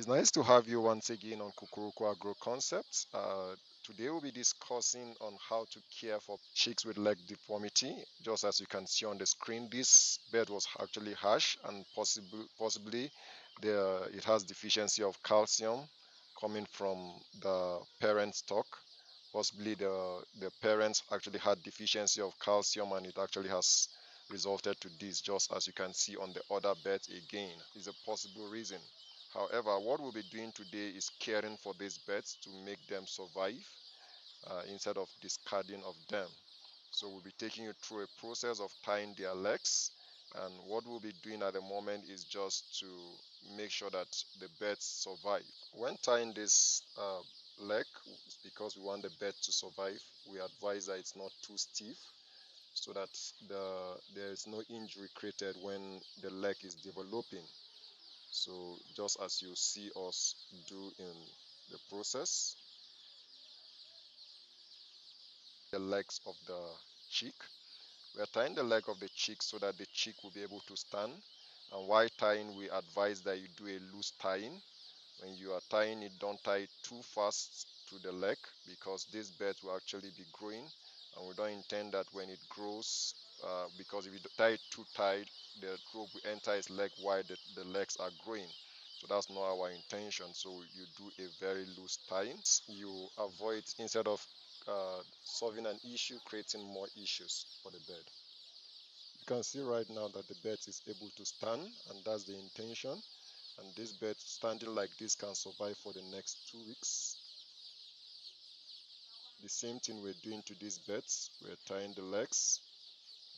It's nice to have you once again on Kukuruku Agro Concepts. Today we'll be discussing on how to care for chicks with leg deformity. Just as you can see on the screen, this bird was actually harsh and possibly it has deficiency of calcium coming from the parent stock. Possibly the parents actually had deficiency of calcium and it actually has resulted to this, just as you can see on the other birds again, is a possible reason. However, what we'll be doing today is caring for these birds to make them survive instead of discarding of them. So we'll be taking you through a process of tying their legs, and what we'll be doing at the moment is just to make sure that the birds survive. When tying this leg, because we want the bird to survive, we advise that it's not too stiff so that there is no injury created when the leg is developing. So just as you see us do in the process, the legs of the chick. We are tying the leg of the chick so that the chick will be able to stand. And while tying, we advise that you do a loose tying. When you are tying it, don't tie it too fast to the leg because these birds will actually be growing. And we don't intend that when it grows, because if you tie it too tight, the rope will enter its leg while the legs are growing. So that's not our intention. So you do a very loose tying. You avoid, instead of solving an issue, creating more issues for the bird. You can see right now that the bird is able to stand, and that's the intention. And this bird standing like this can survive for the next 2 weeks. The same thing we're doing to these birds. We're tying the legs,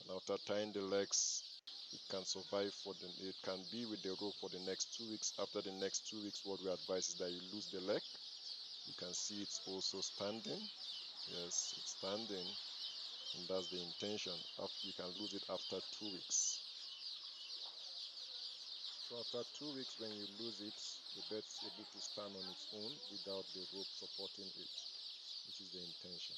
and after tying the legs, it can survive it can be with the rope for the next 2 weeks. After the next 2 weeks, what we advise is that you lose the leg. You can see it's also standing. Yes, it's standing, and that's the intention. You can lose it after 2 weeks. So after 2 weeks, when you lose it, the bird's able to stand on its own without the rope supporting it, which is the intention.